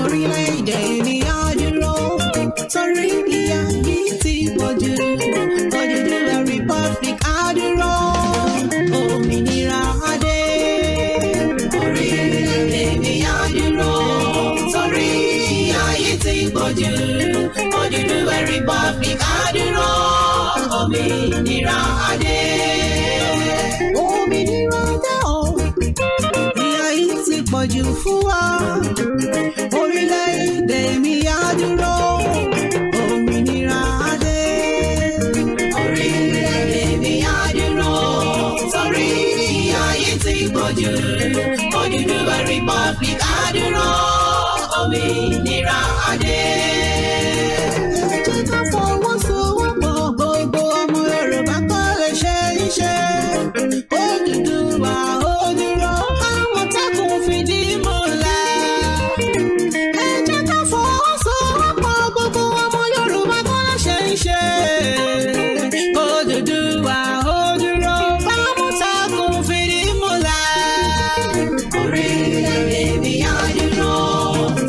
Orílẹ̀-èdè mi á dúró, torí ìyà yìí ti pọ̀jù. Odùduwà Republic á dúró, òmìnira á dé. Orílẹ̀-èdè mi á dúró, torí ìyà yìí ti pọ̀jù. Odùduwà Republic á dúró, òmìnira á dé. Òmìnira dé o, ìyà yìí ti pọ̀jù fún wa. Orílẹ̀-èdè mi á dúró, òmìnira á dé. Orílẹ̀-èdè mi á dúró, torí ìyà yìí ti pọ̀jù. Odùduwà Republic á dúró, òmìnira á dé. Ẹ jẹ́ ká fọwọ́sowọ́pọ̀, gbogbo ọmọ Yorùbá kó lè ṣe iṣẹ́. Odùduwà ó dúró, Àmọ̀tẹ́kùn fìdí múlẹ̀. Ẹ jẹ́ ká fọwọ́sowọ́pọ̀, gbogbo ọmọ Yorùbá kó lè ṣe iṣẹ́. Odùduwà ó dúró, Àmọ̀tẹ́kùn fìdí múlẹ̀. Orílẹ̀-èdè mi á dúró,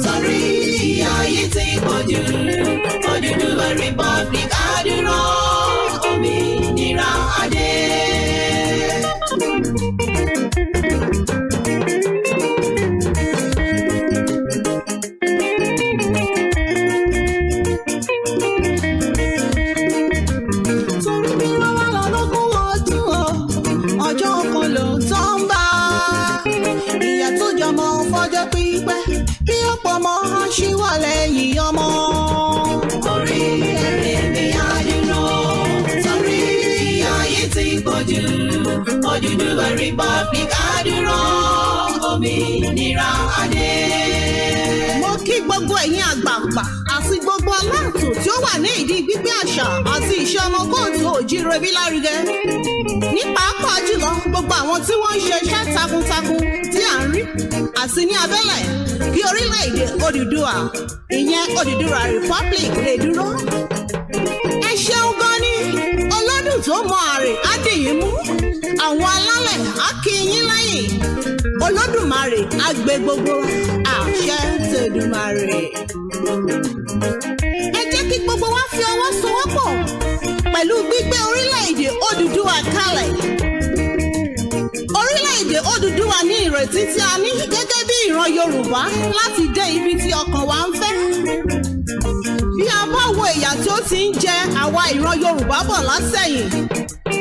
torí ìyà yìí ti pọ̀jù. Odùduwà Republic á dúró, òmìnira á dé. Torí bí wọ́n wá lọ lógún ọdún o, ọjọ́ kan ló ń tán bá. Ìyà tó jọmọ fọjọ́ pípẹ́, bí ó pọ̀ mọ́ aṣíwọ̀ lẹ́yìn ọmọ. Orílẹ̀-èdè mi á dúró, torí ìyà yìí ti pọ̀jù. Odùduwà Republic á dúró, òmìnira á dé. Mo kí gbogbo ẹ̀yin àgbààgbà àti gbogbo aláàtò tí ó wà ní ìdí gbígbé àṣà àti ìṣe ọmọ kóòtù òjíire lárugẹ. Ní pàápàá jùlọ gbogbo àwọn tí wọ́n ń ṣe iṣẹ́ takuntakun tí à ń rí àti ní abẹ́lẹ̀ kí orílẹ̀-èdè Odùduwà, ìyẹn Odùduwà Republic lè dúró. Ẹ ṣeun gan ni, ọlọ́dún tó mọ àrè á dì yín mú. Àwọn alálẹ̀ á kí yín lẹ́yìn. Olódùmarè á gbé gbogbo àṣẹ tèdùmarè. Ẹ jẹ́ kí gbogbo wa fi ọwọ́ sowọ́pọ̀ pẹ̀lú gbígbé orílẹ̀-èdè Odùduwà kalẹ̀. Orílẹ̀-èdè Odùduwà ní ìrètí tí a ní gẹ́gẹ́ bí ìran Yorùbá láti dé ibi tí ọkàn wa ń fẹ́. Bí a bá wo ìyà tí ó ti ń jẹ àwa ìran Yorùbá bọ̀ látẹ̀yìn,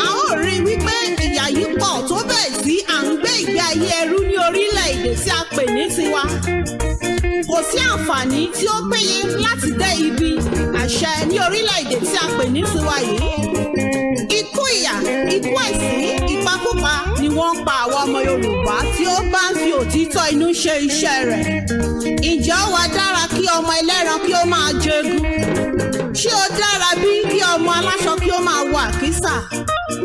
a ó rí i wípé ìyà yìí pọ̀ tó bẹ́ẹ̀ tí à ń gbé ìgbé ayé ẹrú ní orílẹ̀-èdè tí a pè ní tiwa. Kò sí àǹfààní tí ó péye láti dé ibi àṣẹ ní orílẹ̀-èdè tí a pè ní tiwa yìí. Ikú ìyà, ikú ẹ̀sín, ìpakúpa ni wọ́n ń pa àwọn ọmọ Yorùbá tí ó bá ń fi òtítọ́ inú ṣe iṣẹ́ rẹ̀. Ǹjẹ́ ó wá dára kí ọmọ ẹlẹ́ran kí ó máa jẹgun? Ṣé ó dára bí kí ọmọ aláṣọ kí ó máa wọ àkísà?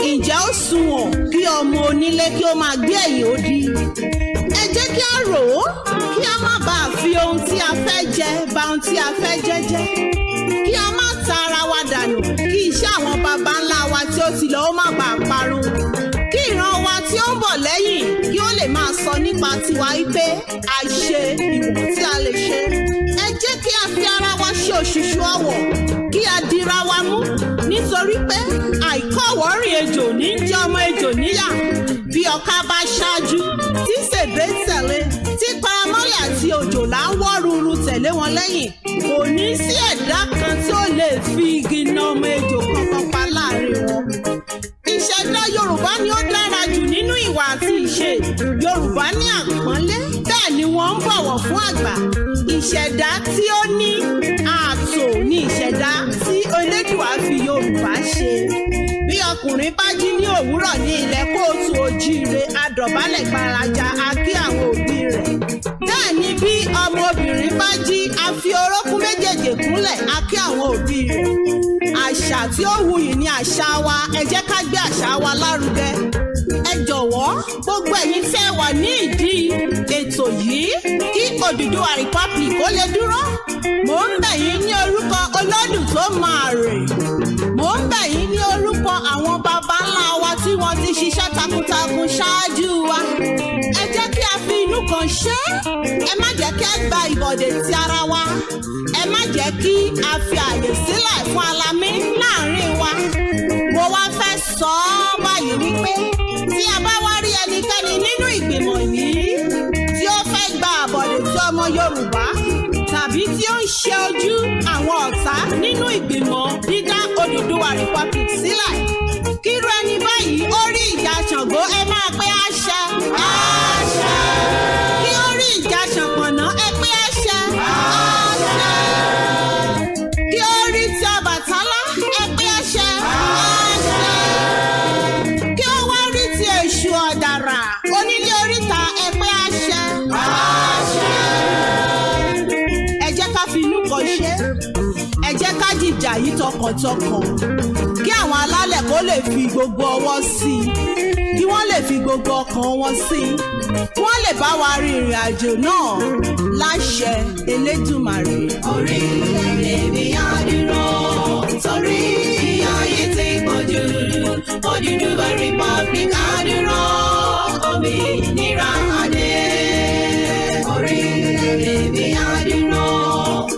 Ǹjẹ́ ó sunwọ̀n kí ọmọ onílé kí ó máa gbé ẹ̀yìn odi? Ẹ jẹ́ kí a rò ó kí a má bàa fi ohun tí a fẹ́ jẹ bà ohun tí a fẹ́ jẹ jẹ́. Kí a má ta ara wa dànù, kí iṣẹ́ àwọn baba ńlá wa tí ó ti lọ ó má bàa parun. Kí ìran wa tí ó ń bọ̀ lẹ́yìn kí ó lè máa sọ nípa tiwa wípé a ṣe ìwọ̀n tí a lè ṣe. Ẹ jẹ́ kí a fi ara wa ṣe òṣùṣù ọwọ̀, kí a dira wa mú, nítorí pé àìkọ́wọ́rìn ejò ní jẹ́ ọmọ ejò níyà. Bí ọ̀ká bá ṣáájú tí sèbé tẹ̀lé, tí paramọ́lẹ̀ àti òjòlá ń wọ́ ruru tẹ̀lé wọn lẹ́yìn, kò ní sí ẹ̀dá kan tí ó lè fi igi na ọmọ ejò kankan pa láàrin wọn. Ìṣẹ̀dá Yorùbá ni ó dára jù nínú ìwà àti ìṣe. Yorùbá ní àpọ́nlé, bẹ́ẹ̀ ni wọ́n ń bọ̀wọ̀ fún àgbà. Ìṣẹ̀dá tí ó ní ààtò ni ìṣẹ̀dá tí Elédùà fi Yorùbá ṣe. Bí ọkùnrin bá jí ní òwúrọ̀ ní ilẹ̀ kóòtù òjíire, a dọ̀bálẹ̀ gbalaja, a kí àwọn òbí rẹ̀. Bẹ́ẹ̀ ni bí ọmọbìnrin bá jí, a fi orókún méjèèjì kúnlẹ̀, a kí àwọn òbí rẹ̀. Àṣà tí ó wuyì ni àṣà wa, ẹ jẹ́ ká gbé àṣà wa lárugẹ. Ẹ jọ̀wọ́ gbogbo ẹ̀yin tẹ́ wà ní ìdí ètò yìí kí Odùduwà Republic ó lè dúró. Mò ń bẹ̀ yín ní orúkọ Olódùn Olódùmarè. Mò ń bẹ̀ yín ní orúkọ àwọn baba ńlá wa tí wọ́n ti ṣiṣẹ́ takuntakun ṣáájú wa. Ẹ jẹ́ kí a fi inú kan ṣe é. Ẹ má jẹ́ kí a gba ìbọ̀dè ti ara wa. Ẹ má jẹ́ kí a fi àyè sílẹ̀ fún alamí láàrin wa. Mo wá fẹ́ sọ ọ́ báyìí wípé tí a bá wá rí ẹnikẹ́ni nínú ìgbìmọ̀ yìí tí ó fẹ́ gba àbọ̀dè tí ọmọ Yorùbá tàbí tí ó ń ṣe ojú àwọn ọ̀tá nínú ìgbìmọ̀ dídá Odùduwà Republic sílẹ̀. Kírú ẹni báyìí ó rí ìjà Ṣàngó ẹ máa pé àṣẹ. Àṣẹ. Kí ó rí ìjà Ṣànpọ̀nná ẹ pé àṣẹ. Àṣẹ. Kí ó rí ti Ọbàtálá ẹ pé àṣẹ. Àṣẹ. Kí ó wá rí ti Èṣù Ọ̀dàrà onílé oríta ẹ pé àṣẹ. Àṣẹ. Ẹ jẹ́ ká fi inú kan ṣe. Ẹ jẹ́ ká jìjà yìí tọkàntọkàn kí àwọn alálẹ̀ kó lè fi gbogbo ọwọ́ sí i, kí wọ́n lè fi gbogbo ọkàn wọn sí i, kí wọ́n lè bá wa rin ìrìn àjò náà láṣẹ Elédùmarè. Orílẹ̀-èdè mi á dúró torí ìyà yìí ti pọ̀jù. Odùduwà Republic á dúró, òmìnira á dé. Orílẹ̀-èdè mi á dúró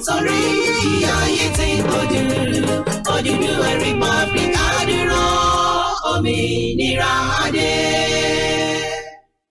torí